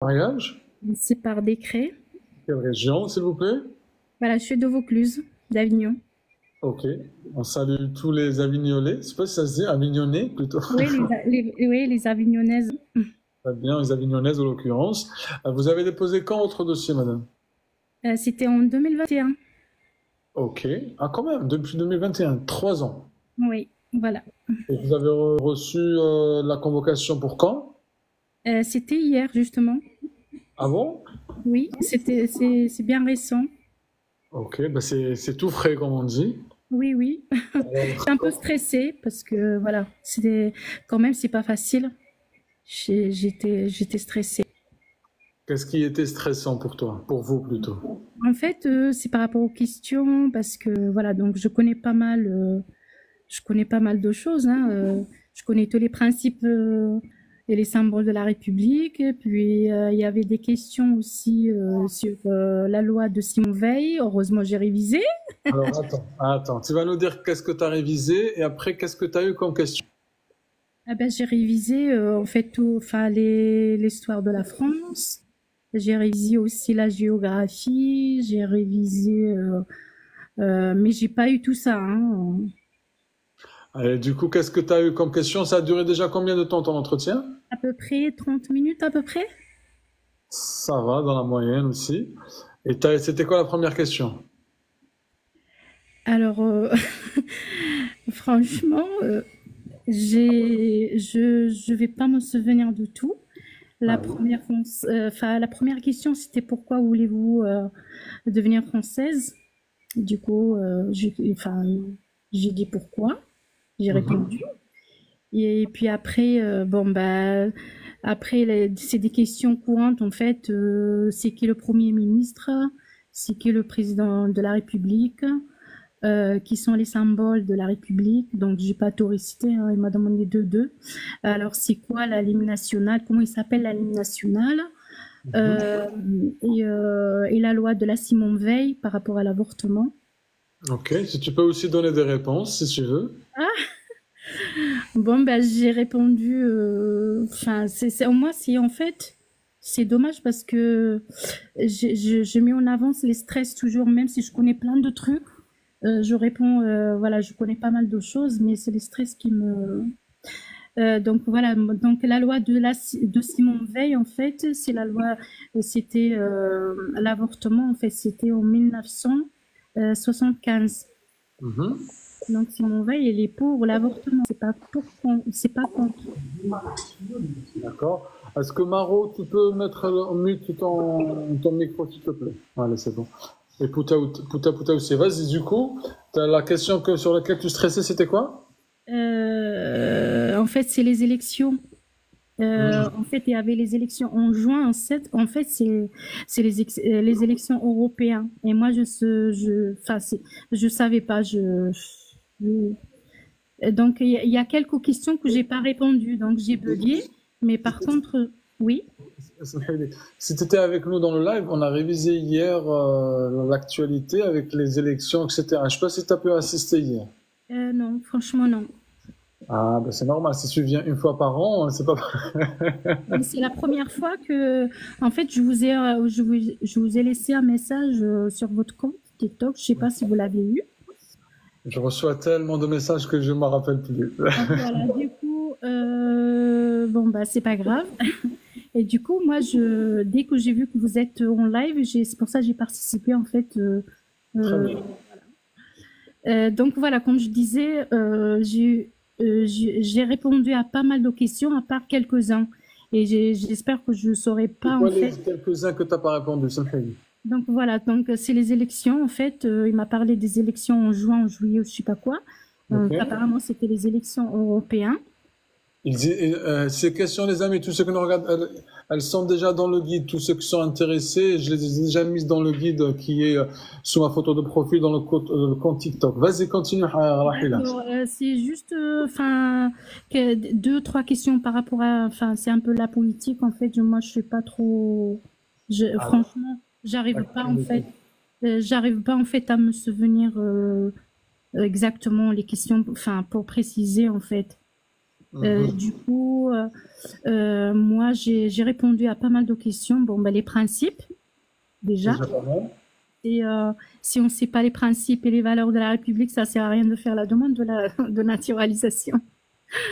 Mariage? C'est par décret. Quelle région, s'il vous plaît? Voilà, je suis de Vaucluse, d'Avignon. Ok. On salue tous les Avignolais. Je sais pas si ça se dit Avignonnais plutôt. Oui, oui, les Avignonnaises. Très bien, les Avignonnaises en l'occurrence. Vous avez déposé quand votre dossier, madame? C'était en 2021. Ok. Ah, quand même, depuis 2021, 3 ans. Oui, voilà. Et vous avez reçu la convocation pour quand? C'était hier, justement. Ah bon? Oui, c'est bien récent. Ok, bah c'est tout frais, comme on dit. Oui, oui. Alors, J'étais un peu stressée parce que, voilà, c'était quand même, c'est pas facile. J'étais stressée. qu'est-ce qui était stressant pour toi? Pour vous plutôt? En fait, c'est par rapport aux questions parce que, voilà, donc je connais pas mal de choses, hein. Je connais tous les principes et les symboles de la République. Et puis, il y avait des questions aussi sur la loi de Simon Veil. Heureusement, j'ai révisé. Alors, attends. Tu vas nous dire qu'est-ce que tu as révisé et après, qu'est-ce que tu as eu comme question? Ah ben, j'ai révisé en fait tout, enfin l'histoire de la France. J'ai révisé aussi la géographie. J'ai révisé, mais j'ai pas eu tout ça, hein. Et du coup, qu'est-ce que tu as eu comme question? Ça a duré déjà combien de temps ton entretien? À peu près 30 minutes à peu près. Ça va, dans la moyenne aussi. Et c'était quoi la première question? Alors, franchement, je vais pas me souvenir de tout. Ah oui. La première question, c'était pourquoi voulez-vous devenir française? Du coup, j'ai dit pourquoi. J'ai Mhm. répondu. Et puis après, bon bah, après c'est des questions courantes en fait. C'est qui le premier ministre? C'est qui le président de la République? Qui sont les symboles de la République. Donc, j'ai pas tout récité, hein, il m'a demandé deux. Alors, c'est quoi la l'hymne national? Comment il s'appelle la l'hymne nationale? Mhm. Euh, et la loi de la Simone Veil par rapport à l'avortement. Ok, si tu peux aussi donner des réponses, si tu veux. Bon, ben, j'ai répondu. Enfin, moi, c'est en fait, c'est dommage parce que je mets en avance les stress toujours, même si je connais plein de trucs. Je réponds, voilà, je connais pas mal de choses, mais c'est les stress qui me. Donc voilà, donc la loi de Simone Veil, en fait, c'est la loi, c'était l'avortement, en fait, c'était en 1975. Mhm. Donc Simone Veil, elle est pour l'avortement, c'est pas contre. D'accord. Est-ce que Maro, tu peux mettre en mute ton micro, s'il te plaît? Voilà, c'est bon. Et Pouta aussi. Vas-y, du coup, la question sur laquelle tu stressais, c'était quoi? En fait, c'est les élections. Mhm. En fait, il y avait les élections en juin. En fait, c'est les élections européennes. Et moi, je savais pas. Donc, il y a quelques questions que j'ai pas répondu. Donc, j'ai bugué. Mais par contre, oui. Si tu étais avec nous dans le live, on a révisé hier l'actualité avec les élections, etc. Je sais pas si tu as pu assister hier. Non, franchement, non. Ah, ben c'est normal, si tu viens une fois par an, c'est pas. Mais c'est la première fois que, en fait, je vous ai laissé un message sur votre compte TikTok. Je sais pas si vous l'avez eu. Je reçois tellement de messages que je ne m'en rappelle plus. Donc voilà, du coup, bon bah c'est pas grave. Et du coup, dès que j'ai vu que vous êtes en live, c'est pour ça que j'ai participé en fait. Très Euh, bien. donc voilà, comme je disais, j'ai répondu à pas mal de questions, à part quelques-uns. Et j'espère que je saurai C'est pas en quoi les fait. quelques-uns que tu n'as pas répondu, Samheli? Donc voilà, donc c'est les élections en fait. Il m'a parlé des élections en juin, en juillet, ou je sais pas quoi. Ok. Donc apparemment c'était les élections européennes. Ces questions, les amis, tous ceux qui nous regardent, elles sont déjà dans le guide. Tous ceux qui sont intéressés, je les ai déjà mises dans le guide qui est sous ma photo de profil dans le compte TikTok. Vas-y, continue, Rahila. D'accord, c'est juste, enfin, deux, trois questions par rapport à, enfin, c'est un peu la politique en fait. Moi, je sais pas trop. Franchement, j'arrive pas en fait à me souvenir exactement les questions, enfin, pour préciser en fait. Mhm. Du coup, moi, j'ai répondu à pas mal de questions. Bon, ben, les principes, déjà. Déjà pas mal. Et si on ne sait pas les principes et les valeurs de la République, ça sert à rien de faire la demande de naturalisation.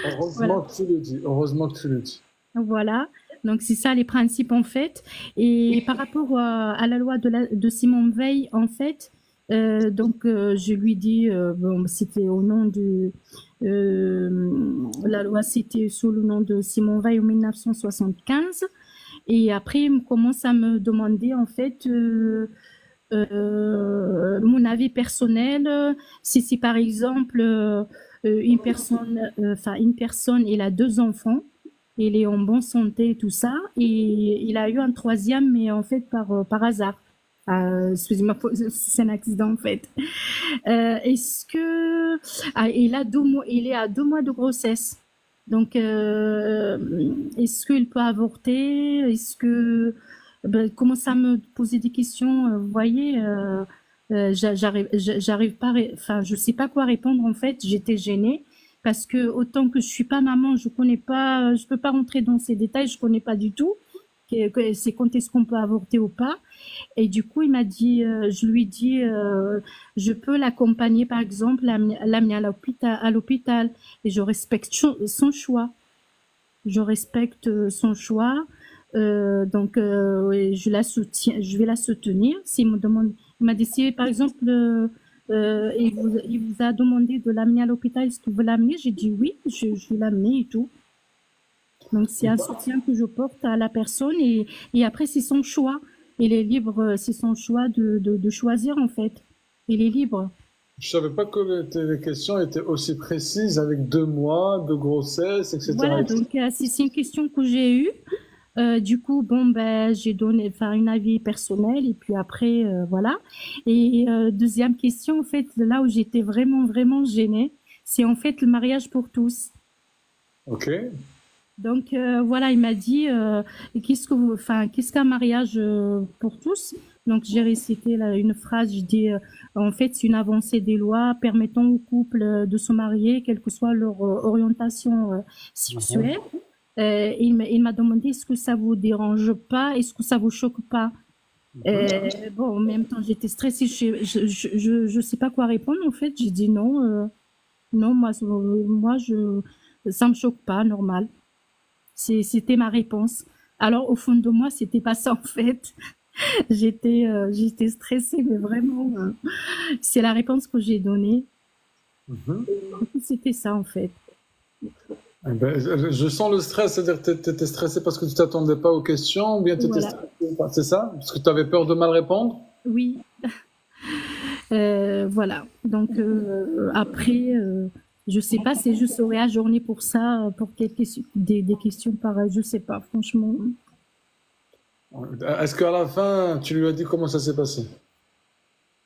Voilà. Heureusement que tu le dis. Heureusement que tu le dis. Voilà. Donc, c'est ça les principes, en fait. Et par rapport à la loi de Simone Veil, en fait, donc, je lui dis, bon, c'était au nom la loi, c'était sous le nom de Simone Veil en 1975. Et après, il commence à me demander, en fait, mon avis personnel, si par exemple une personne, elle a deux enfants, elle est en bonne santé et tout ça, et il a eu un troisième, mais en fait par hasard. Excusez-moi, c'est un accident en fait. Est-ce que il est à 2 mois de grossesse. Donc, est-ce qu'il peut avorter? Est-ce que ben, commence à me poser des questions, vous voyez, j'arrive pas, enfin, je sais pas quoi répondre en fait. J'étais gênée parce que autant que je suis pas maman, je connais pas, je peux pas rentrer dans ces détails, je connais pas du tout. C'est quand est-ce qu'on peut avorter ou pas. Et du coup, il m'a dit, je lui dis, je peux l'accompagner, par exemple, l'amener à l'hôpital, et je respecte son choix. Je respecte son choix. Donc, ouais, je la soutiens, je vais la soutenir. S'il me demande, il m'a dit, si, par exemple, il vous a demandé de l'amener à l'hôpital, est-ce que vous l'amenez? J'ai dit oui, je vais l'amener et tout. Donc, c'est un soutien que je porte à la personne et après, c'est son choix. Il est libre, c'est son choix de choisir, en fait. Il est libre. Je savais pas que les questions étaient aussi précises avec 2 mois de grossesse, Voilà, etc. donc c'est une question que j'ai eue. Du coup, bon, ben, j'ai donné, enfin, une avis personnel et puis après, voilà. Et deuxième question, en fait, là où j'étais vraiment, vraiment gênée, c'est en fait le mariage pour tous. Ok. Donc voilà, il m'a dit qu'est-ce qu'un mariage pour tous? Donc j'ai récité une phrase, je dis en fait c'est une avancée des lois permettant aux couples de se marier, quelle que soit leur orientation Mhm. sexuelle. Il m'a demandé est-ce que ça vous dérange pas, est-ce que ça vous choque pas? Bon, en même temps j'étais stressée, je sais pas quoi répondre en fait. J'ai dit non, non ça me choque pas, normal. C'était ma réponse. Alors, au fond de moi, c'était pas ça en fait. J'étais stressée, mais vraiment, c'est la réponse que j'ai donnée. Mhm. C'était ça en fait. Eh ben, je sens le stress, c'est-à-dire que tu étais stressé parce que tu t'attendais pas aux questions, ou bien tu étais Voilà. stressé, c'est ça? Parce que tu avais peur de mal répondre? Oui. Voilà. Donc après, je sais pas si je serai ajournée pour ça, pour des questions pareilles. Je sais pas, franchement. Est-ce qu'à la fin, tu lui as dit comment ça s'est passé?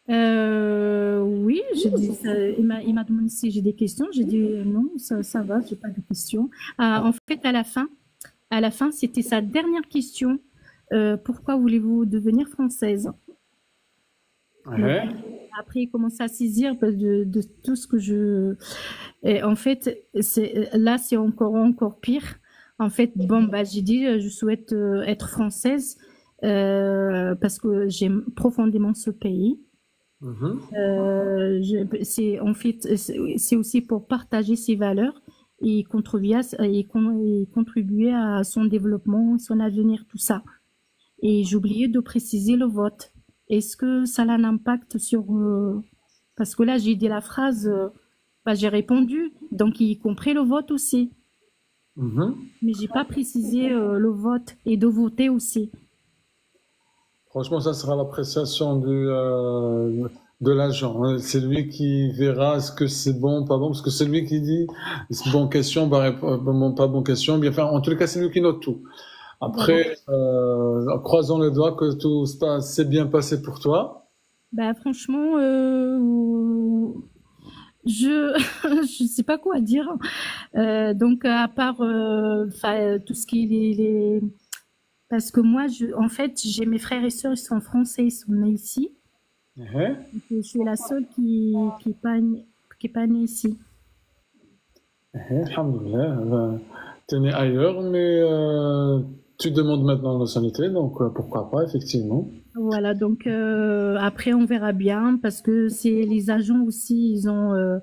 Oui, j'ai dit, il m'a demandé si j'ai des questions. J'ai dit non, ça va, j'ai pas de questions. En fait, à la fin, c'était sa dernière question. Pourquoi voulez-vous devenir française? Donc Ouais. après, il commence à saisir de tout ce que je. Et en fait, là, c'est encore pire. En fait, bon, bah, j'ai dit, je souhaite être française parce que j'aime profondément ce pays. Mhm. C'est en fait c'est aussi pour partager ses valeurs et et contribuer à son développement, son avenir, tout ça. Et j'ai oublié de préciser le vote. Est-ce que ça a un impact sur parce que là j'ai dit la phrase, bah, j'ai répondu, donc y compris le vote aussi, Mhm. mais j'ai pas précisé le vote et de voter aussi. Franchement, ça sera l'appréciation de l'agent, hein. C'est lui qui verra est-ce que c'est bon, pas bon, parce que c'est lui qui dit c'est bon question, bon, pas bon question. Bien, enfin, en tous les cas, c'est lui qui note tout. Voilà. Après, croisons les doigts que tout s'est bien passé pour toi. Bah franchement, je je sais pas quoi dire. Donc à part tout ce qui est parce que moi en fait j'ai mes frères et sœurs, ils sont français, ils sont nés ici. Mhm. Donc, je suis la seule qui est pas née ici. Alhamdoulilah. Tu es né ailleurs, mais tu demandes maintenant la nationalité, donc pourquoi pas, effectivement. Voilà, donc après on verra bien parce que c'est les agents aussi, enfin,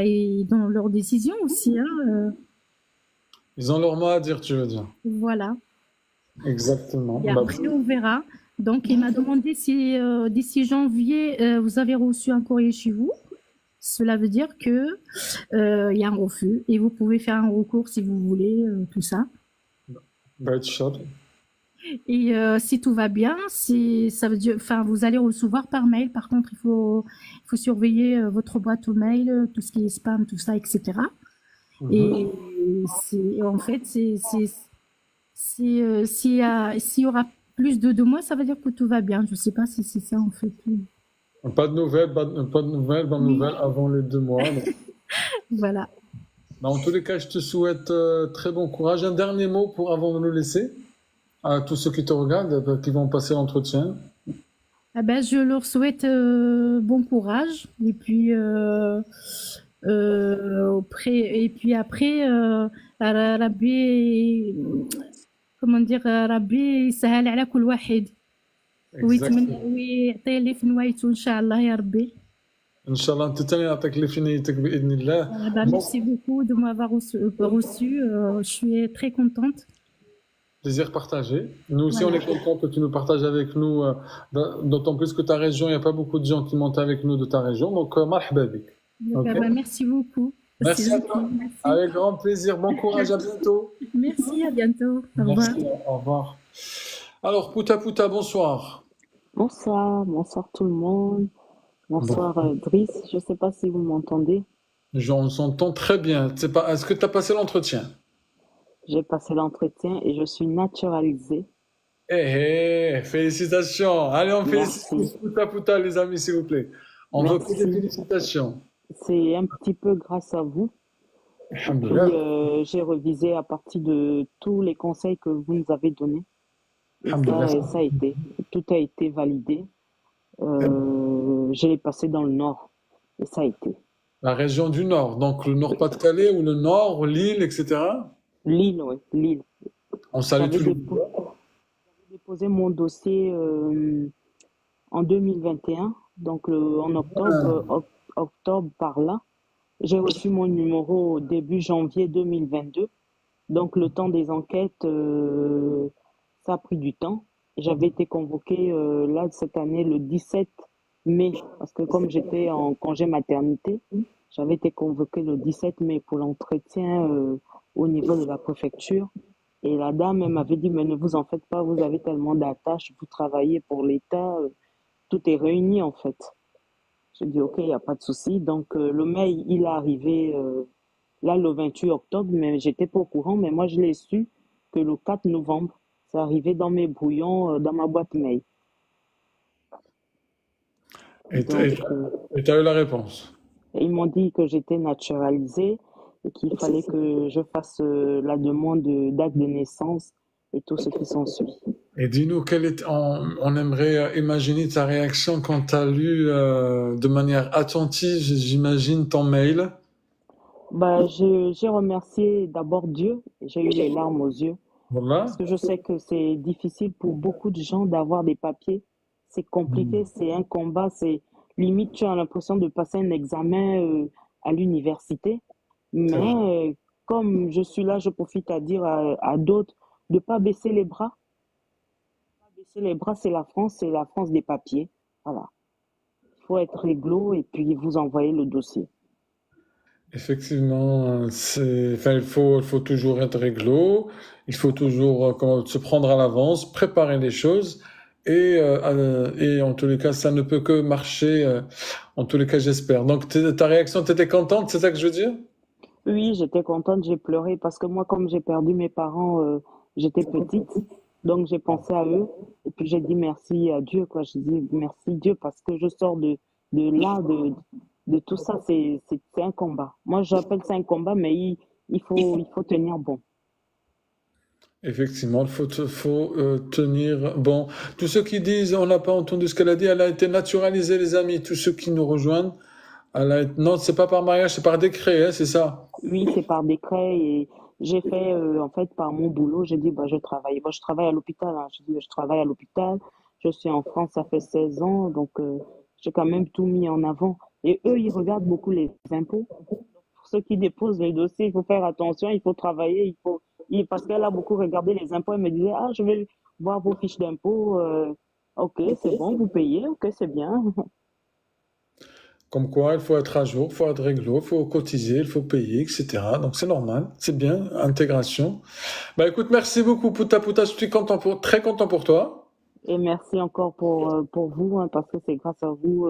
ils ont leur décision aussi, hein, Ils ont leur mot à dire, tu veux dire. voilà. Exactement. Et Bah, après on verra. Donc il m'a demandé si d'ici janvier vous avez reçu un courrier chez vous. Cela veut dire que il y a un refus et vous pouvez faire un recours si vous voulez, tout ça. bah, Tchad. Et si tout va bien, ça veut dire, enfin, vous allez recevoir par mail. Par contre, il faut surveiller votre boîte aux mails, tout ce qui est spam, tout ça, etc. Mhm. Et en fait, s'il y aura plus de 2 mois, ça veut dire que tout va bien. Je ne sais pas si c'est ça en fait. Pas de nouvelles, pas de nouvelles, bonnes Oui, nouvelles avant les 2 mois. Donc. voilà. Bah, en tous les cas, je te souhaite très bon courage. Un dernier mot pour avant de nous laisser à tous ceux qui te regardent, qui vont passer l'entretien. Ah ben, je leur souhaite bon courage et puis et puis après ربي comment dire ربي يسهل على كل واحد ويتمنى Exactement. ويعطي اللي في نوايته ان شاء الله يا ربي. Inch'Allah, انت تاني يعطيك اللي في نيتك بإذن الله. Voilà, bah, Bon, merci beaucoup de m'avoir reçu. Je suis très contente. plaisir partagé. Nous aussi, on Voilà. est content que tu nous partages avec nous, d'autant plus que ta région, il n'y a pas beaucoup de gens qui montent avec nous de ta région. Donc, marhaba bik. Donc, Ok. bah, merci beaucoup. C'est Merci à gentil. toi. Merci. Avec grand plaisir. Bon courage, à bientôt. Merci, à bientôt. Au revoir. Merci, au revoir. Alors, Pouta Pouta, bonsoir. Bonsoir, bonsoir tout le monde. Bon, Bonsoir Driss, je ne sais pas si vous m'entendez. on s'entend très bien. C'est pas, est-ce que tu as passé l'entretien? J'ai passé l'entretien et je suis naturalisée. Eh, félicitations. Allez, on félicite Merci, Pouta Pouta, les amis, s'il vous plaît. On veut que des merci. félicitations. C'est un petit peu grâce à vous. Et puis Alhamdulillah. j'ai révisé à partir de tous les conseils que vous nous avez donnés. Et Alhamdulillah. ça a été. Tout a été validé. Je l'ai passé dans le nord. Et ça a été. La région du Nord, donc le Nord-Pas-de-Calais ou le Nord, l'île, etc. Lille, oui, Lille. On salue J'avais tout le dépo- monde. déposé mon dossier en 2021, donc en octobre, octobre par là. J'ai reçu mon numéro au début janvier 2022. Donc le temps des enquêtes, ça a pris du temps. J'avais été convoquée là cette année le 17 mai, parce que comme j'étais en congé maternité, j'avais été convoquée le 17 mai pour l'entretien au niveau de la préfecture. Et la dame, elle m'avait dit, mais ne vous en faites pas, vous avez tellement d'attaches, vous travaillez pour l'État, tout est réuni en fait. J'ai dit, ok, il n'y a pas de souci. Donc, le mail, il est arrivé là le 28 octobre, mais j'étais pas au courant. Mais moi, je l'ai su que le 4 novembre, c'est arrivé dans mes brouillons, dans ma boîte mail. Et Donc, tu as eu la réponse. ils m'ont dit que j'étais naturalisée et qu'il fallait que je fasse la demande d'acte de naissance et tout ce qui s'ensuit. Et dis-nous, on aimerait imaginer ta réaction quand tu as lu de manière attentive, j'imagine, ton mail. Bah, j'ai remercié d'abord Dieu. J'ai eu les larmes aux yeux. Parce Voilà. que je sais que c'est difficile pour beaucoup de gens d'avoir des papiers. C'est compliqué, c'est un combat, c'est limite tu as l'impression de passer un examen à l'université. C'est vrai. Mais comme je suis là, je profite à dire à d'autres de pas baisser les bras. Pas baisser les bras, c'est la France des papiers. Voilà. Il faut être réglo et puis vous envoyer le dossier. Effectivement, enfin, il faut toujours être réglo, il faut toujours se prendre à l'avance, préparer les choses, et en tous les cas, ça ne peut que marcher, en tous les cas, j'espère. Donc, ta réaction, t'étais contente, c'est ça que je veux dire? Oui, j'étais contente, j'ai pleuré parce que moi, comme j'ai perdu mes parents, j'étais petite, donc j'ai pensé à eux et puis j'ai dit merci à Dieu, quoi. Je dis merci Dieu parce que je sors de là, de tout ça, c'est un combat. Moi, j'appelle ça un combat, mais il faut tenir bon. Effectivement, faut tenir bon. Tous ceux qui disent, on n'a pas entendu ce qu'elle a dit, elle a été naturalisée, les amis, tous ceux qui nous rejoignent. Non, c'est pas par mariage, c'est par décret, hein, c'est ça? Oui, c'est par décret et j'ai fait, en fait, par mon boulot, j'ai dit, bah, je travaille. Moi, je travaille à l'hôpital, hein. J'ai dit, je travaille à l'hôpital. Je suis en France, ça fait 16 ans, donc j'ai quand même tout mis en avant. Et eux, ils regardent beaucoup les impôts. Pour ceux qui déposent les dossiers, il faut faire attention, il faut travailler, parce qu'elle a beaucoup regardé les impôts, elle me disait, ah, je vais voir vos fiches d'impôts. Ok, c'est bon, vous payez, ok, c'est bien. Comme quoi, il faut être à jour, il faut être réglo, il faut cotiser, il faut payer, etc. Donc c'est normal, c'est bien, intégration. Bah écoute, merci beaucoup, Pouta Pouta, je suis très content pour toi. Et merci encore pour vous, hein, parce que c'est grâce à vous.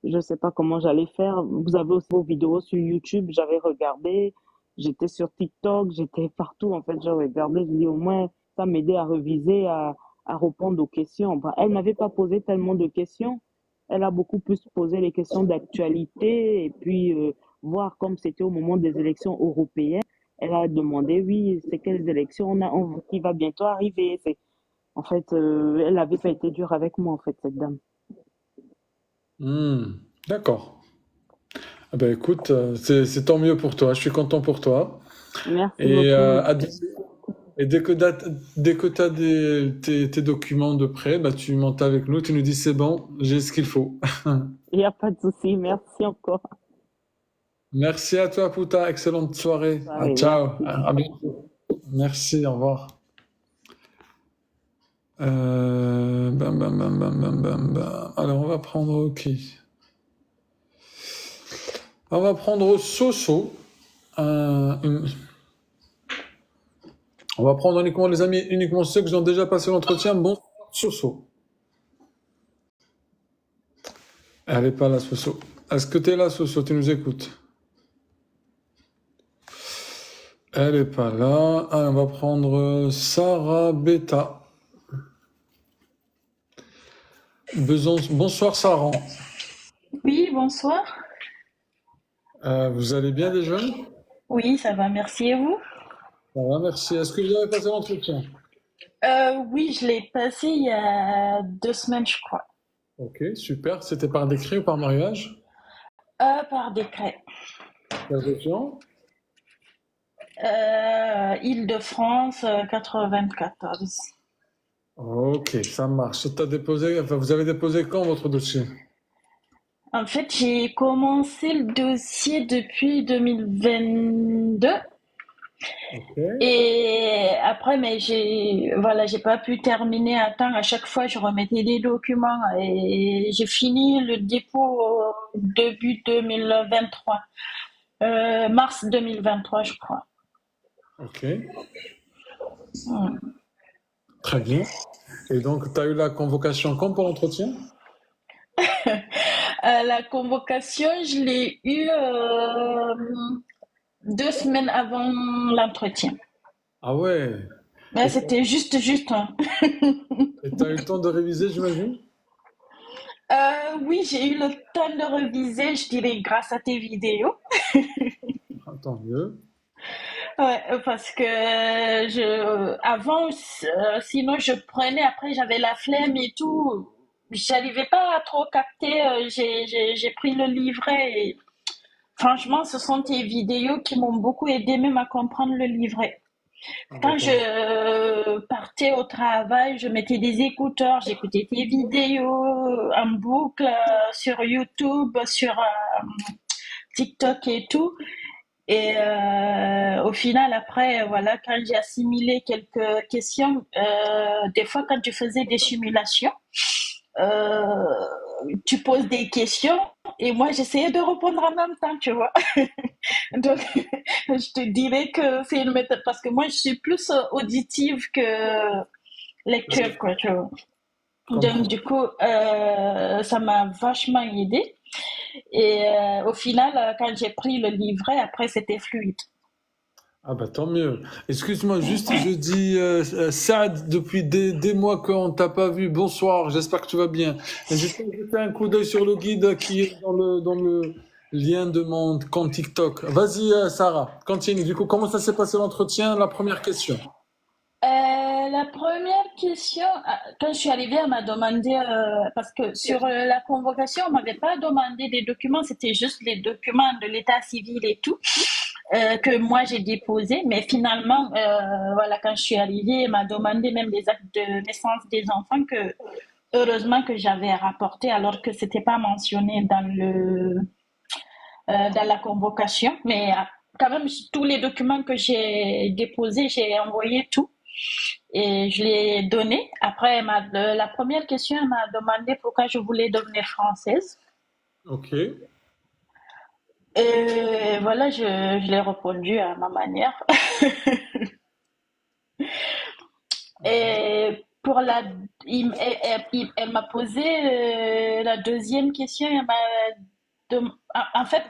Je sais pas comment j'allais faire. Vous avez aussi vos vidéos sur YouTube, j'avais regardé. J'étais sur TikTok, j'étais partout. En fait, j'ai regardé. Je dis au moins, ça m'aidait à réviser, à répondre aux questions. Bah, elle m'avait pas posé tellement de questions. Elle a beaucoup plus posé les questions d'actualité et puis voir comme c'était au moment des élections européennes. Elle a demandé, oui, c'est quelles élections qui va bientôt arriver. En fait, elle n'avait pas été dure avec moi, en fait, cette dame. Hmm, d'accord. Ah bah écoute, c'est tant mieux pour toi, je suis content pour toi. Merci Et, beaucoup. dès que tu as tes documents de prêt, bah, tu montes avec nous, tu nous dis c'est bon, j'ai ce qu'il faut. Il n'y a pas de souci. Merci encore. Merci à toi, Pouta. Excellente soirée. Ah, Soirée. ciao. Merci. À bientôt. Merci, au revoir. Bam, bam, bam, bam, bam, bam. Alors, on va prendre qui? On va prendre Soso. Une- On va prendre uniquement les amis, uniquement ceux qui ont déjà passé l'entretien. Bon, Soso. Elle n'est pas là, Soso. Est-ce que tu es là, Soso? Tu nous écoutes? Elle n'est pas là. Ah, on va prendre Sarah Beta. Bonsoir, Sarah. Oui, bonsoir. Vous allez bien, les jeunes? Oui, ça va, merci. Et vous? Ça va, merci. Est-ce que vous avez passé l'entretien? Oui, je l'ai passé il y a 2 semaines, je crois. Ok, super. C'était par décret ou par mariage? Par décret. Quelle région? Île-de-France, 94. Ok, ça marche. Vous avez déposé quand votre dossier? En fait, j'ai commencé le dossier depuis 2022 Ok. et après, mais j'ai pas pu terminer à temps. À chaque fois, je remettais des documents et j'ai fini le dépôt au début 2023. Mars 2023, je crois. Ok, très bien. Et donc, tu as eu la convocation quand pour l'entretien? La convocation, je l'ai eue 2 semaines avant l'entretien. Ah ouais. Mais Et c'était juste, hein. tu as eu le temps de réviser, j'imagine? Oui, j'ai eu le temps de réviser, je dirais, grâce à tes vidéos. Ah, tant mieux. Ouais, parce que avant, sinon je prenais, après j'avais la flemme et tout. J'arrivais pas à trop capter. J'ai pris le livret et franchement, ce sont tes vidéos qui m'ont beaucoup aidé même à comprendre le livret. Ah bah, Quand je partais au travail, je mettais des écouteurs, j'écoutais tes vidéos en boucle sur YouTube, sur TikTok et tout. Et au final, après, voilà, quand j'ai assimilé quelques questions, des fois, quand tu faisais des simulations, euh, tu poses des questions et moi, j'essayais de répondre en même temps, tu vois. Donc, je te dirais que c'est une méthode parce que moi, je suis plus auditive que je lecture, quoi, tu vois. Donc, comprends. du coup, ça m'a vachement aidé. Et au final, quand j'ai pris le livret, après, c'était fluide. Ah bah tant mieux. Excuse-moi, juste je dis Saad, depuis des mois qu'on t'a pas vu. Bonsoir, j'espère que tu vas bien. Et j'ai jeté un coup d'œil sur le guide qui est dans le lien de mon compte TikTok. Vas-y Sarah, continue. Du coup, comment ça s'est passé l'entretien? La première question. La première question, quand je suis arrivée, elle m'a demandé, parce que sur la convocation, on m'avait pas demandé des documents, c'était juste les documents de l'état civil et tout, que moi j'ai déposé. Mais finalement, voilà, quand je suis arrivée, elle m'a demandé même les actes de naissance des enfants que, heureusement que j'avais rapporté alors que c'était pas mentionné dans la convocation. Mais quand même, tous les documents que j'ai déposés, j'ai envoyé tout et je l'ai donné. Après, la première question, elle m'a demandé pourquoi je voulais devenir française. Ok. Et voilà, je l'ai répondu à ma manière. Et pour elle m'a posé la deuxième question. Elle m'a en fait,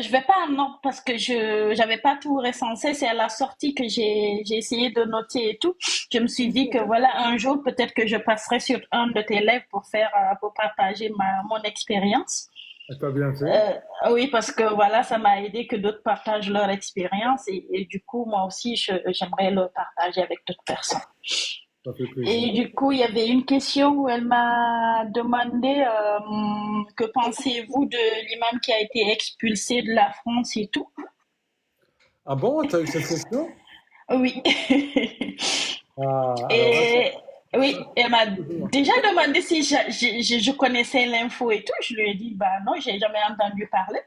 je vais pas en ordre parce que je j'avais pas tout recensé. C'est à la sortie que j'ai essayé de noter et tout. Je me suis dit que voilà, un jour peut-être que je passerai sur un de tes lives pour partager mon expérience. T'as bien fait. Oui, parce que voilà, ça m'a aidé que d'autres partagent leur expérience et du coup, moi aussi, j'aimerais le partager avec d'autres personnes. Ça fait plaisir. Et du coup, il y avait une question où elle m'a demandé que pensez-vous de l'imam qui a été expulsé de la France et tout. Ah bon, t'as eu cette question? Oui. Ah, alors là, Et oui, elle m'a dis-moi. déjà demandé si je connaissais l'info et tout. Je lui ai dit, bah non, j'ai jamais entendu parler.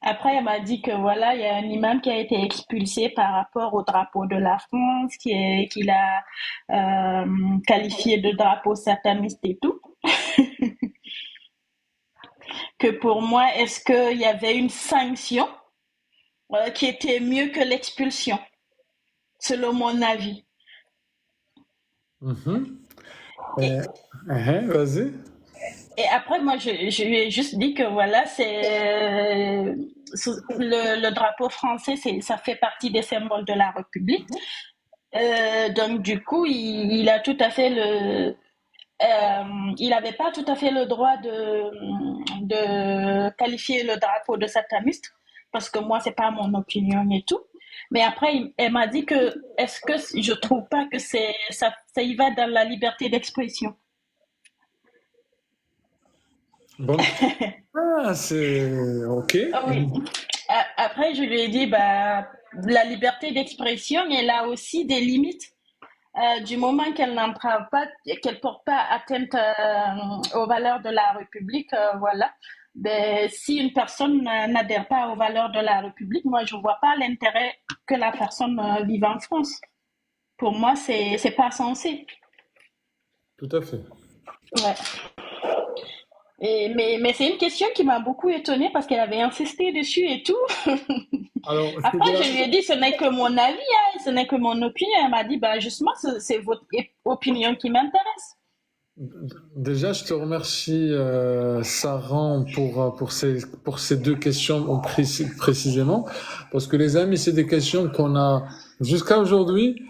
Après, elle m'a dit que voilà, il y a un imam qui a été expulsé par rapport au drapeau de la France, qu'il a qualifié de drapeau sataniste et tout. Que pour moi, est-ce qu'il y avait une sanction qui était mieux que l'expulsion, selon mon avis. Mhm. Et, Vas-y. et après, moi, je lui ai juste dit que voilà, le drapeau français, ça fait partie des symboles de la République. Donc, du coup, il a tout à fait il n'avait pas tout à fait le droit de qualifier le drapeau de sataniste, parce que moi, c'est pas mon opinion et tout. Mais après, elle m'a dit que, est-ce que je trouve pas que ça y va dans la liberté d'expression? Bonne. Ah, c'est ok. Ah oui. Après, je lui ai dit, bah, la liberté d'expression, elle a aussi des limites. Du moment qu'elle n'entrave pas, qu'elle porte pas atteinte aux valeurs de la République, voilà. Ben, si une personne n'adhère pas aux valeurs de la République, moi je vois pas l'intérêt que la personne vive en France. Pour moi, c'est pas censé. Tout à fait. Ouais. Mais c'est une question qui m'a beaucoup étonnée parce qu'elle avait insisté dessus et tout. Alors, Après, je lui ai dit, ce n'est que mon avis, hein, ce n'est que mon opinion. Elle m'a dit, bah, justement, c'est votre opinion qui m'intéresse. déjà, je te remercie, Saran, pour ces deux questions précisément, parce que les amis, c'est des questions qu'on a jusqu'à aujourd'hui,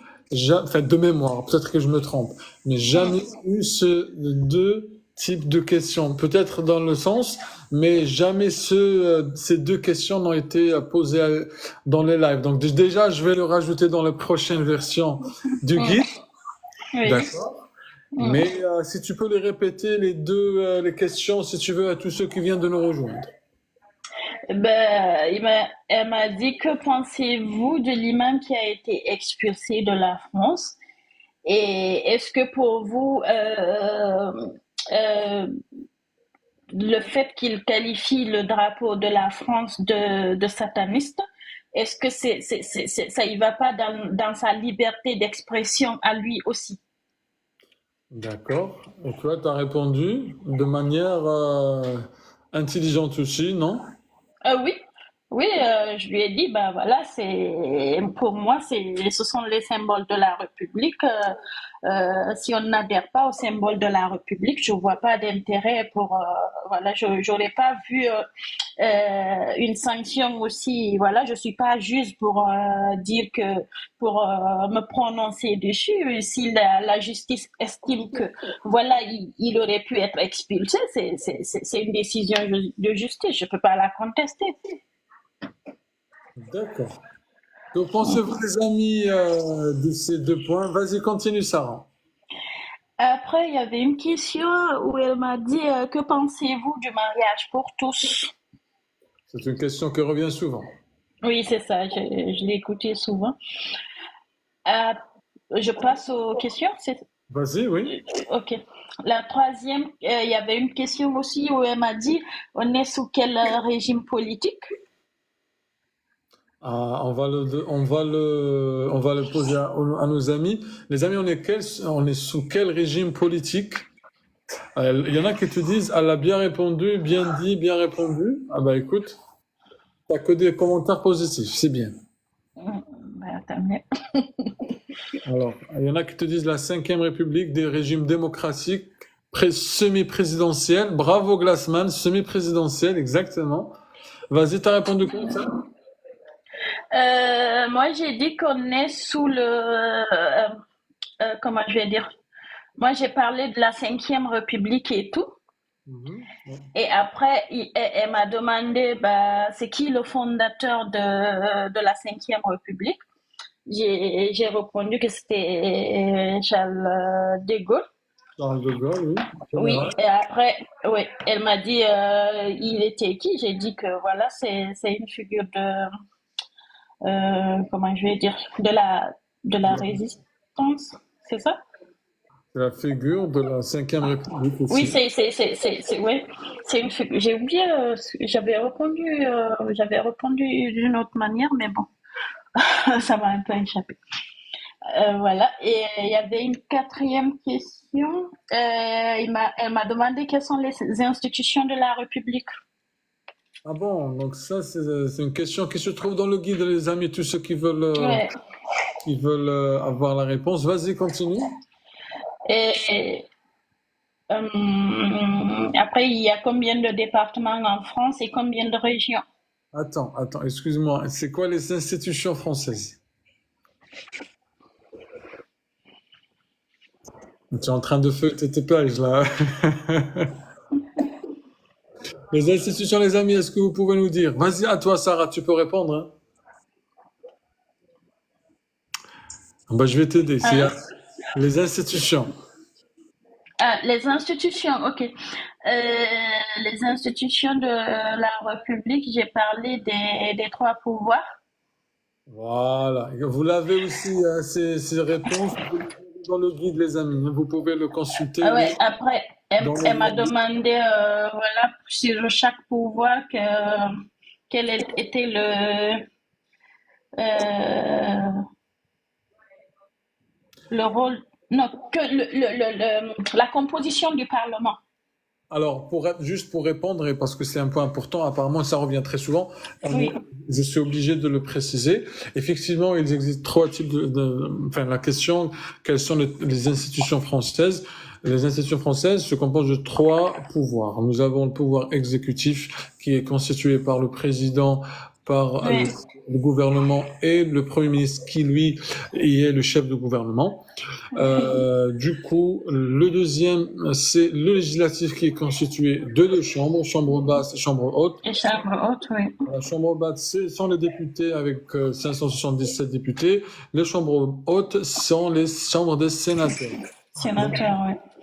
enfin de mémoire, peut-être que je me trompe, mais jamais eu ce deux types de questions. Peut-être dans le sens, mais jamais ces deux questions n'ont été posées dans les lives. Donc déjà, je vais le rajouter dans la prochaine version du guide. Oui. D'accord. Mais si tu peux les répéter, les questions, si tu veux, à tous ceux qui viennent de nous rejoindre. Ben, elle m'a dit, que pensez-vous de l'imam qui a été expulsé de la France? Et est-ce que pour vous, euh, le fait qu'il qualifie le drapeau de la France de sataniste, est-ce que ça y va pas dans sa liberté d'expression à lui aussi? D'accord. Et toi, tu as répondu de manière intelligente aussi, non? Oui, oui, je lui ai dit, bah voilà, pour moi, ce sont les symboles de la République. Si on n'adhère pas aux symboles de la République, je vois pas d'intérêt pour, voilà, j'aurais pas vu une sanction aussi. Voilà, je suis pas juge pour dire pour me prononcer dessus. Si la justice estime que, voilà, il aurait pu être expulsé, c'est une décision de justice. Je peux pas la contester. D'accord. Donc, pensez-vous, les amis, de ces deux points? Vas-y, continue, Sarah. Après, il y avait une question où elle m'a dit que pensez-vous du mariage pour tous? C'est une question qui revient souvent. Oui, c'est ça, je l'ai écouté souvent. Euh, je passe aux questions. Vas-y, oui. Ok. La troisième, il y avait une question aussi où elle m'a dit, on est sous quel régime politique? Ah, on va le poser à nos amis. Les amis, on est sous quel régime politique? Il y en a qui te disent, elle a bien répondu, bien dit, bien répondu. Ah bah écoute, t'as que des commentaires positifs, c'est bien. Bah, tant mieux. Alors, il y en a qui te disent la cinquième République, des régimes démocratiques, semi-présidentiels. Bravo Glassman, semi-présidentiel, exactement. Vas-y, t'as répondu comme ça? Moi, j'ai dit qu'on est sous comment je vais dire? Moi, j'ai parlé de la cinquième République et tout. Mhm. Et après, elle m'a demandé, bah, c'est qui le fondateur de la cinquième République? J'ai répondu que c'était Charles de Gaulle. Charles de Gaulle, oui, Oui, général. et après, oui, elle m'a dit, il était qui? J'ai dit que voilà, c'est une figure de, comment je vais dire, de la résistance, c'est ça? C'est la figure de la cinquième République Oui, aussi. ouais, c'est une figure. J'ai oublié, j'avais répondu d'une autre manière, mais bon, ça m'a un peu échappé. Voilà. Et il y avait une quatrième question. Elle m'a demandé quelles sont les institutions de la République. Ah bon, donc ça, c'est une question qui se trouve dans le guide, les amis, tous ceux Ouais. qui veulent avoir la réponse. Vas-y, continue. Et après, il y a combien de départements en France et combien de régions? Attends, excuse-moi. C'est quoi les institutions françaises? Tu es en train de feuilleter tes pages, là. Les institutions, les amis, est-ce que vous pouvez nous dire? Vas-y, à toi, Sarah, tu peux répondre, hein. Bah, je vais t'aider. C'est Hein? les institutions. Ah, les institutions, ok. Les institutions de la République, j'ai parlé des trois pouvoirs. Voilà. Vous l'avez aussi, ces réponses dans le guide, les amis. Vous pouvez le consulter, Ah oui, ouais, après, elle, dans le elle m'a guide. demandé, voilà, sur chaque pouvoir, quel était euh, le rôle, non, que la composition du Parlement. Alors, juste pour répondre, et parce que c'est un point important, apparemment ça revient très souvent, Oui, je suis obligé de le préciser. Effectivement, il existe trois types enfin, la question, quelles sont les institutions françaises? Les institutions françaises se composent de trois pouvoirs. Nous avons le pouvoir exécutif qui est constitué par le président, par oui. le gouvernement et le premier ministre qui, lui, y est le chef de gouvernement. Du coup, le deuxième, c'est le législatif qui est constitué de deux chambres, chambre basse et chambre haute. Et chambre haute, oui. La chambre basse, ce sont les députés avec 577 députés. Les chambres hautes sont les chambres des sénateurs. Donc, Sénateur,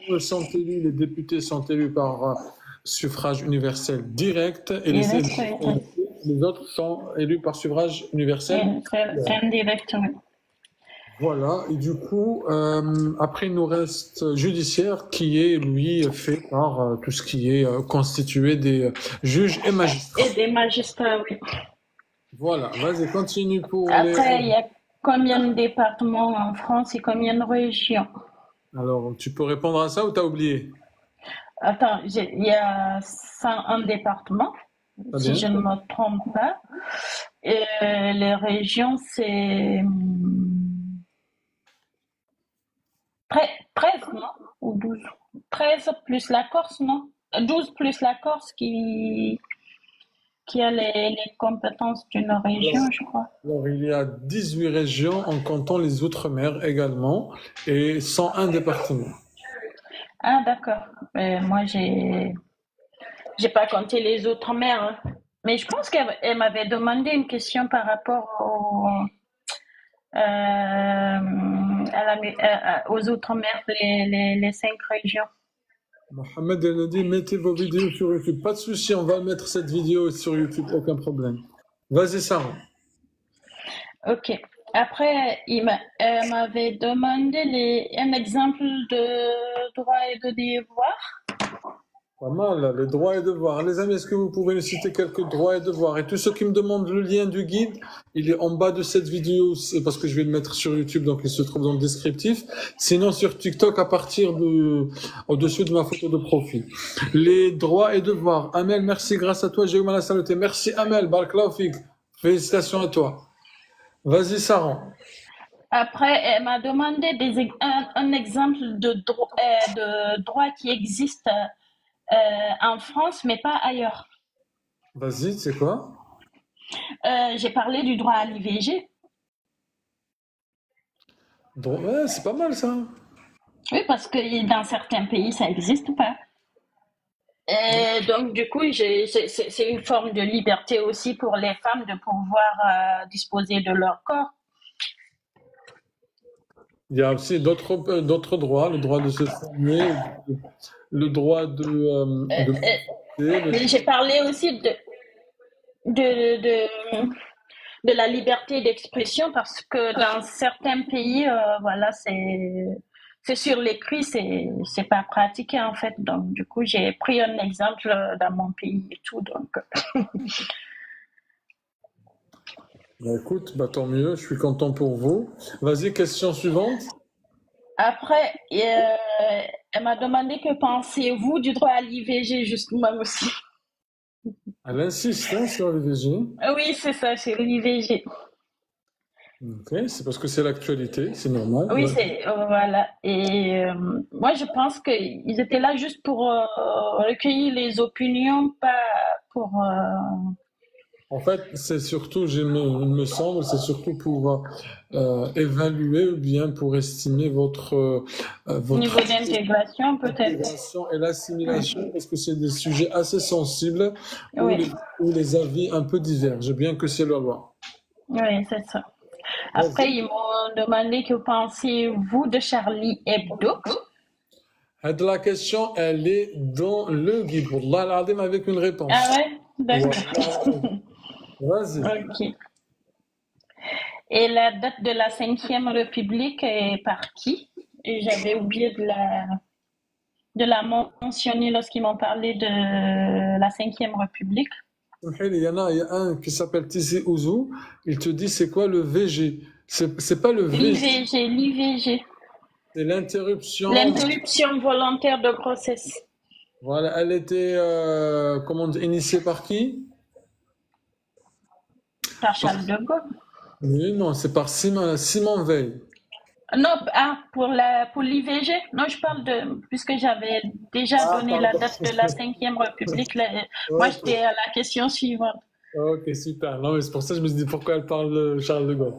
oui. les députés sont élus par suffrage universel direct et Direct, oui. les autres sont élus par suffrage universel. Indirect, oui. Voilà, et du coup, après il nous reste judiciaire qui est, lui, fait par tout ce qui est constitué des juges et magistrats. Et des magistrats, oui. Voilà, vas-y, continue pour les... Après, il y a combien de départements en France et combien de régions? Alors, tu peux répondre à ça ou t'as oublié? Attends, il y a 101 départements, Très si bien. je ne me trompe pas. Et les régions, c'est 13, non? Ou 12? 13 plus la Corse, non? 12 plus la Corse qui a les compétences d'une Alors, région, je crois. alors, il y a 18 régions en comptant les Outre-mer également et 101 départements. Ah, d'accord. Moi, j'ai pas compté les autres mers, hein. Mais je pense qu'elle m'avait demandé une question par rapport au... aux Outre-mer, les 5 régions. Mohamed, elle a dit, mettez vos vidéos sur YouTube. Pas de souci, on va mettre cette vidéo sur YouTube, aucun problème. Vas-y, Sarah. Ok. Après, elle m'avait demandé un exemple de droit et de devoir. Pas mal, les droits et devoirs. Les amis, est-ce que vous pouvez nous citer quelques droits et devoirs? Et tous ceux qui me demandent le lien du guide, il est en bas de cette vidéo, c'est parce que je vais le mettre sur YouTube, donc il se trouve dans le descriptif. Sinon, sur TikTok, au-dessus de ma photo de profil. Les droits et devoirs. Amel, merci, grâce à toi, j'ai eu mal à saluter. Merci, Amel, Barakallahu fik. Félicitations à toi. Vas-y, Sarah. Après, elle m'a demandé un exemple de droit qui existe en France, mais pas ailleurs. Vas-y, c'est quoi? J'ai parlé du droit à l'IVG. Ouais, c'est pas mal ça. Oui, parce que dans certains pays, ça n'existe pas. Et donc, du coup, c'est une forme de liberté aussi pour les femmes de pouvoir disposer de leur corps. Il y a aussi d'autres droits, le droit de se former, le droit Mais j'ai parlé aussi de la liberté d'expression parce que dans certains pays, voilà, c'est sur l'écrit, c'est pas pratiqué en fait. Donc, du coup, j'ai pris un exemple dans mon pays et tout. Donc, Bah écoute, bah tant mieux, je suis content pour vous. Vas-y, question suivante. après, elle m'a demandé que pensez-vous du droit à l'IVG, justement aussi. Elle insiste hein, sur l'IVG. Oui, c'est ça, c'est l'IVG. Ok, c'est parce que c'est l'actualité, c'est normal. Oui, Ouais. voilà. Et moi, je pense qu'ils étaient là juste pour recueillir les opinions, pas pour. En fait, c'est surtout, il me semble, c'est surtout pour évaluer ou bien pour estimer votre Niveau d'intégration, peut-être. intégration et l'assimilation, parce que c'est des sujets assez sensibles où Oui, où les avis un peu divergent, bien que c'est la loi. oui, c'est ça. Après, ils m'ont demandé que pensez-vous de Charlie Hebdo. La question, elle est dans le guide. Wallah al-Azim avec une réponse. Ah ouais, d'accord. Vas-y. Ok. Et la date de la 5e République est par qui? Et j'avais oublié de la mentionner lorsqu'ils m'ont parlé de la 5e République. Il y a un qui s'appelle Tizi Ouzou. Il te dit c'est quoi le VG? C'est pas le VG, L'IVG. c'est l'interruption. L'interruption volontaire de grossesse. Voilà, elle était comment dire, initiée par qui? Par Charles de Gaulle. Oui, non, c'est par Simon Veil. Non, pour l'IVG. Non, je parle puisque j'avais déjà donné la date de la 5e République. Moi, j'étais à la question suivante. Ok, super. Non, mais c'est pour ça que je me suis dit pourquoi elle parle de Charles de Gaulle.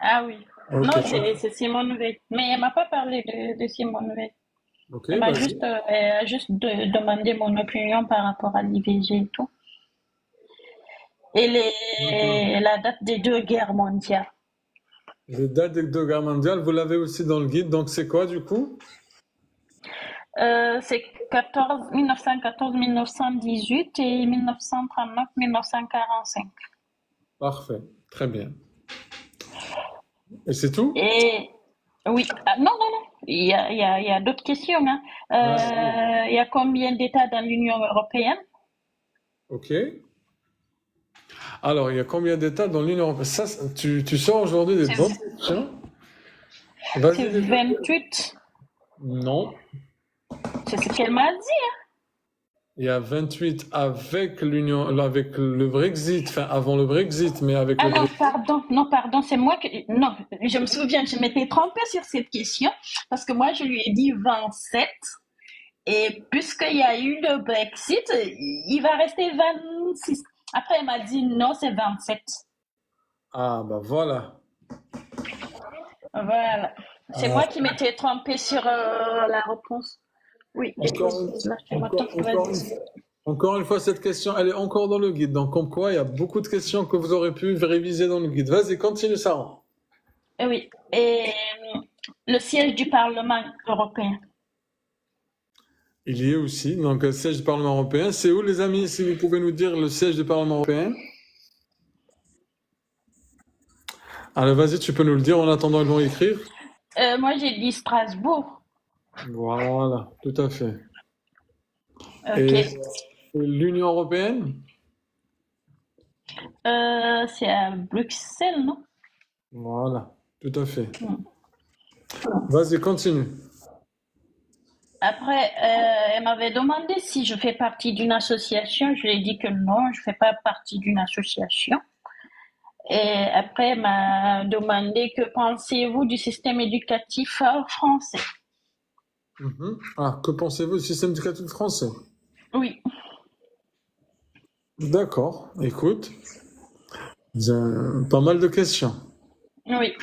Ah oui. Ok, Non, c'est Simone Veil. Mais elle m'a pas parlé de Simone Veil. ok, Elle vas-y. a juste demandé mon opinion par rapport à l'IVG et tout. Et la date des 2 guerres mondiales. Les dates des deux guerres mondiales, vous l'avez aussi dans le guide. Donc c'est quoi du coup? C'est 1914-1918 et 1939-1945. Parfait, très bien. Et c'est tout? Et oui, non, non, non, il y a d'autres questions. Hein. Il y a combien d'États dans l'Union européenne? Ok. Alors, il y a combien d'États dans l'Union européenne? Ça, tu sors aujourd'hui des bonnes questions? C'est Vas-y, 28. non. C'est ce qu'elle m'a dit. Il y a 28 avec avec le Brexit, enfin avant le Brexit, mais avec Ah le non, Brexit. pardon, c'est moi que... Non, je me souviens, je m'étais trompée sur cette question parce que moi, je lui ai dit 27 et puisqu'il y a eu le Brexit, il va rester 26. Après, elle m'a dit non, c'est 27. Ah, bah voilà. Voilà. C'est moi qui m'étais trompée sur la réponse. Oui, Encore là, je te encore, retourne. encore, Vas-y. encore une fois, cette question, elle est encore dans le guide. Donc, comme quoi, il y a beaucoup de questions que vous aurez pu réviser dans le guide. Vas-y, continue, Sarah. Oui. Et le siège du Parlement européen. Il y est aussi. Donc, le siège du Parlement européen. C'est où, les amis, si vous pouvez nous dire le siège du Parlement européen? Alors, vas-y, tu peux nous le dire en attendant ils vont écrire. Moi, j'ai dit Strasbourg. Voilà, tout à fait. Ok. Et l'Union européenne? C'est à Bruxelles, non? Voilà, tout à fait. Hmm. Vas-y, continue. Après, elle m'avait demandé si je fais partie d'une association. Je lui ai dit que non, je fais pas partie d'une association. Et après, elle m'a demandé que pensez-vous du système éducatif français? Ah, que pensez-vous du système éducatif français? Oui, D'accord, écoute, pas mal de questions. oui.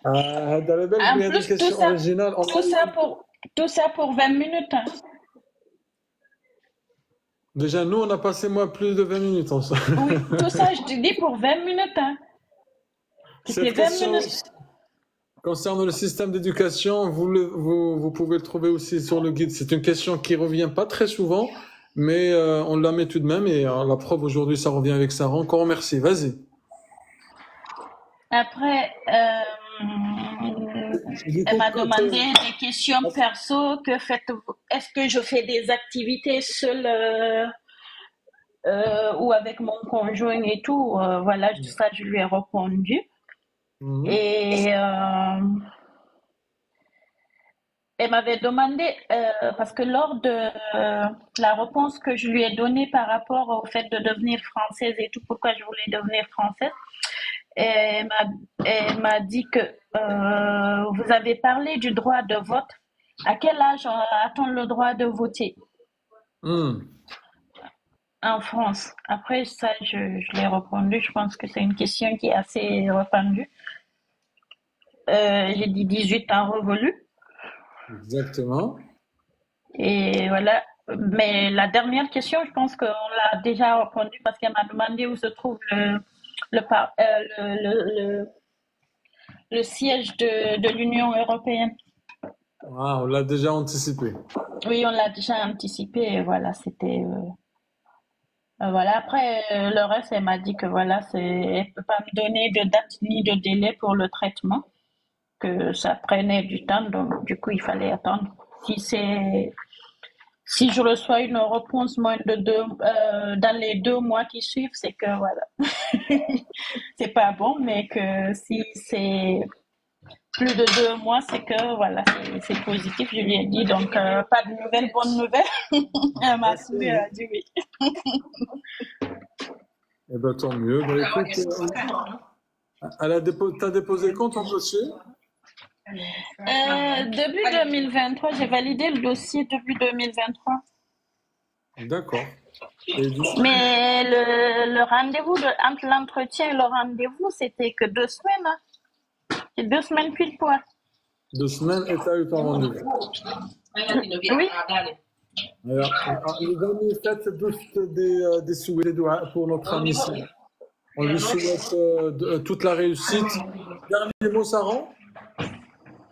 Dans la belle, En il y a des plus, questions originales. tout ça pour 20 minutes. Hein. Déjà, nous, on a passé, moi, plus de 20 minutes ensemble. Oui, tout ça, je te dis pour 20 minutes. Hein. C'était Cette 20 question minutes. concerne le système d'éducation, vous pouvez le trouver aussi sur le guide. C'est une question qui revient pas très souvent, mais on la met tout de même. Et la preuve aujourd'hui, ça revient avec Sarah. Encore merci. Vas-y. Après, elle m'a demandé des questions perso. Que faites-vous? Est-ce que je fais des activités seule ou avec mon conjoint et tout? Voilà, ça, je lui ai répondu. Et elle m'avait demandé, parce que lors de la réponse que je lui ai donnée par rapport au fait de devenir française et tout, pourquoi je voulais devenir française, elle m'a dit que vous avez parlé du droit de vote. À quel âge a-t-on le droit de voter en France? Après ça, je l'ai répondu. Je pense que c'est une question qui est assez répandue. J'ai dit 18 ans révolus. Exactement. Et voilà. Mais la dernière question, je pense qu'on l'a déjà répondu parce qu'elle m'a demandé où se trouve le siège de l'Union européenne. Ah, on l'a déjà anticipé. Oui, on l'a déjà anticipé. Et voilà, c'était. Voilà. Après, le reste, elle m'a dit que voilà, elle peut pas me donner de date ni de délai pour le traitement, que ça prenait du temps, donc du coup, il fallait attendre. Si je reçois une réponse moins de dans les 2 mois qui suivent, c'est que voilà, c'est pas bon, mais que si c'est plus de 2 mois, c'est que voilà, c'est positif. Je lui ai dit donc pas de nouvelles, bonnes nouvelles. Elle m'a souri, elle a dit oui. Eh ben, tant mieux. Ben, écoute, t'as déposé quand ton dossier? Début 2023, j'ai validé le dossier début 2023. D'accord. Mais le rendez-vous entre l'entretien et le rendez-vous, c'était que 2 semaines. Hein. C'est 2 semaines pile poil. 2 semaines et t'as eu ton rendez-vous. Oui. Alors, les amis, faites tous des souhaits, des doigts pour notre ami. On lui souhaite toute la réussite. Dernier mot, Sarah?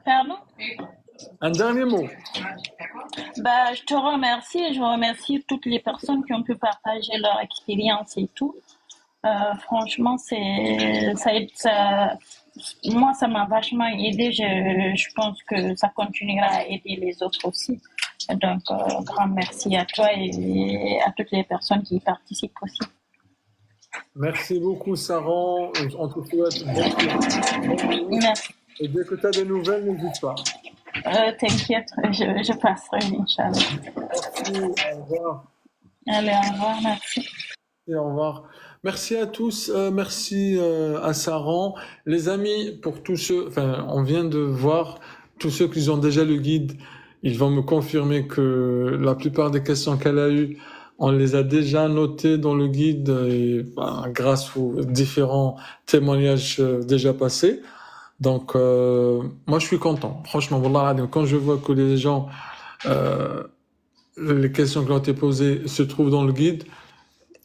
Pardon? Un dernier mot. Bah, je te remercie et je remercie toutes les personnes qui ont pu partager leur expérience et tout. Franchement, moi, ça m'a vachement aidé. Je pense que ça continuera à aider les autres aussi. Donc, grand merci à toi et à toutes les personnes qui y participent aussi. Merci beaucoup, Sarah. On te souhaite bonne Merci. Et dès que tu as des nouvelles, n'hésite pas. T'inquiète, je passerai, Inch'Allah. Merci, au revoir. Allez, au revoir, merci. Et au revoir. Merci à tous, merci à Sarah. Les amis, pour tous ceux, on vient de voir tous ceux qui ont déjà le guide, ils vont me confirmer que la plupart des questions qu'elle a eues, on les a déjà notées dans le guide et, grâce aux différents témoignages déjà passés. Donc, moi, je suis content. Franchement, wallah, quand je vois que les gens, les questions qui ont été posées se trouvent dans le guide,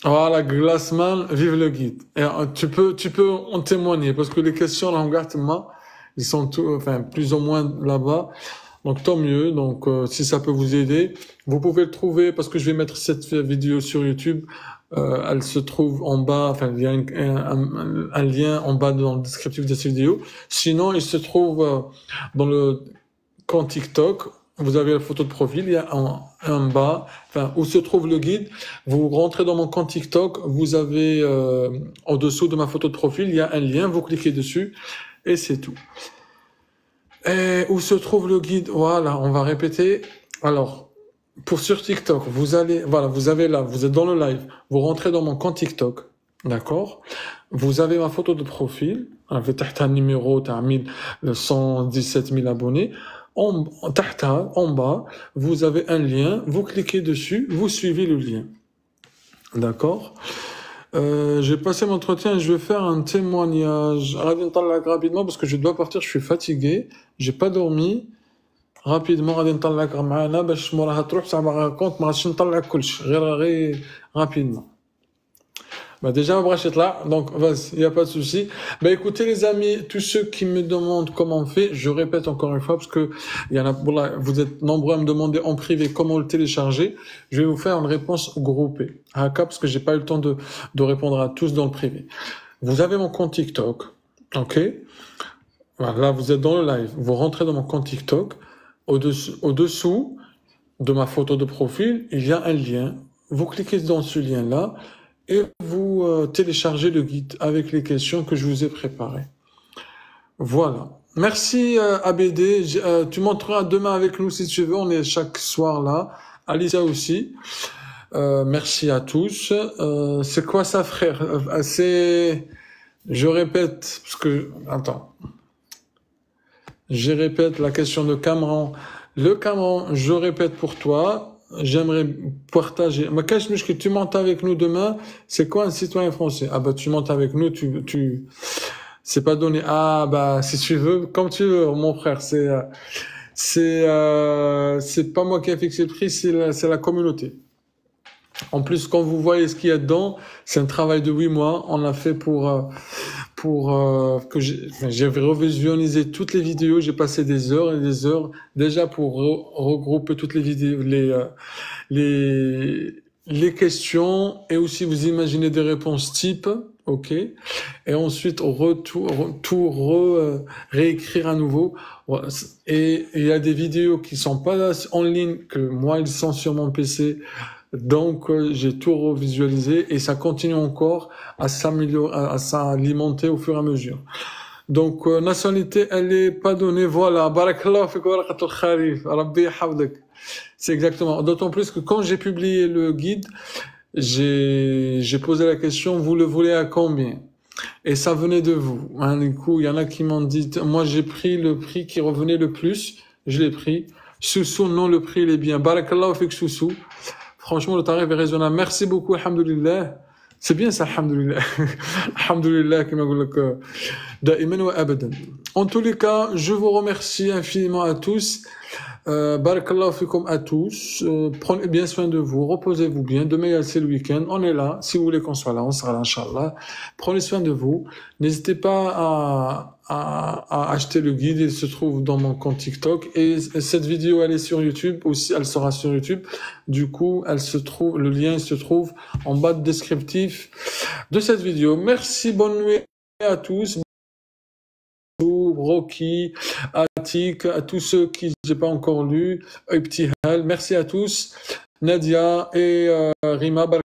voilà, Glassman, vive le guide. Et tu peux en témoigner parce que les questions, là, on regarde moi, Ils sont enfin, plus ou moins là-bas. Donc, tant mieux. Donc, si ça peut vous aider, vous pouvez le trouver parce que je vais mettre cette vidéo sur YouTube. Elle se trouve en bas, enfin, il y a un lien en bas dans le descriptif de cette vidéo. Sinon, il se trouve dans le compte TikTok. Vous avez la photo de profil, il y a en bas, enfin, où se trouve le guide. Vous rentrez dans mon compte TikTok, vous avez en dessous de ma photo de profil, il y a un lien, vous cliquez dessus et c'est tout. Et où se trouve le guide? Voilà, on va répéter. Alors, pour sur TikTok, vous allez, voilà, vous avez là, vous êtes dans le live, vous rentrez dans mon compte TikTok, d'accord? Vous avez ma photo de profil, avec un numéro, t'as 117 000 abonnés. En bas, vous avez un lien, vous cliquez dessus, vous suivez le lien. D'accord? J'ai passé mon entretien, je vais faire un témoignage. Rapidement parce que je dois partir, je suis fatigué, j'ai pas dormi. Rapidement, غادي نطلعك معانا باش موراها تروح بصح باغا كونت ما غاديش نطلع كلشي غير rapidement. Bah déjà, là, donc vas-y, il n'y a pas de souci. Bah écoutez les amis, tous ceux qui me demandent comment on fait, je répète encore une fois parce que il y en a, voilà, vous êtes nombreux à me demander en privé comment le télécharger. Je vais vous faire une réponse groupée, parce que j'ai pas eu le temps de répondre à tous dans le privé. Vous avez mon compte TikTok, ok? Voilà, là vous êtes dans le live, vous rentrez dans mon compte TikTok. Au-dessous de ma photo de profil, il y a un lien. Vous cliquez dans ce lien-là. Et vous téléchargez le guide avec les questions que je vous ai préparées. Voilà. Merci ABD. Tu monteras demain avec nous si tu veux. On est chaque soir là. Alicia aussi. Merci à tous. C'est quoi ça, frère? Je répète, parce que... Attends. Je répète la question de Cameron. Le Cameron, je répète pour toi. J'aimerais partager. Mais cache-moi que tu montes avec nous demain. C'est quoi un citoyen français? Ah bah tu montes avec nous, c'est pas donné. Ah bah si tu veux, comme tu veux, mon frère. C'est pas moi qui ai fixé le prix, c'est la communauté. En plus, quand vous voyez ce qu'il y a dedans, c'est un travail de 8 mois. On l'a fait pour que j'ai revisionnisé toutes les vidéos. J'ai passé des heures et des heures déjà pour regrouper toutes les vidéos, les questions et aussi vous imaginez des réponses type, ok, et ensuite réécrire à nouveau. Et il y a des vidéos qui sont pas en ligne que moi ils sont sur mon PC. Donc, j'ai tout revisualisé et ça continue encore à s'améliorer, à s'alimenter au fur et à mesure. Donc, nationalité, elle est pas donnée. Voilà. Barakallahu fik wa barakatul kharif. Rabbi yahfadek. C'est exactement. D'autant plus que quand j'ai publié le guide, j'ai posé la question, vous le voulez à combien? Et ça venait de vous. Hein, du coup, il y en a qui m'ont dit, moi, j'ai pris le prix qui revenait le plus. Je l'ai pris. Soussou, non, le prix, il est bien. Barakallahu fik Soussou. Franchement, le tarif est raisonnable. Merci beaucoup, alhamdoulilah. C'est bien ça, alhamdoulilah. Alhamdoulilah, comme je dis, da'iman wa abadan. En tous les cas, je vous remercie infiniment à tous. Barakallahu fikum à tous. Prenez bien soin de vous. Reposez-vous bien. Demain, c'est le week-end. On est là. Si vous voulez qu'on soit là, on sera là, Inch'Allah. Prenez soin de vous. N'hésitez pas à acheter le guide. Il se trouve dans mon compte TikTok. Et cette vidéo, elle est sur YouTube aussi. Elle sera sur YouTube. Du coup, le lien se trouve en bas de descriptif de cette vidéo. Merci. Bonne nuit à tous. Rocky, Atik, à tous ceux qui j'ai pas encore lu, Ibtihal, merci à tous, Nadia et Rima.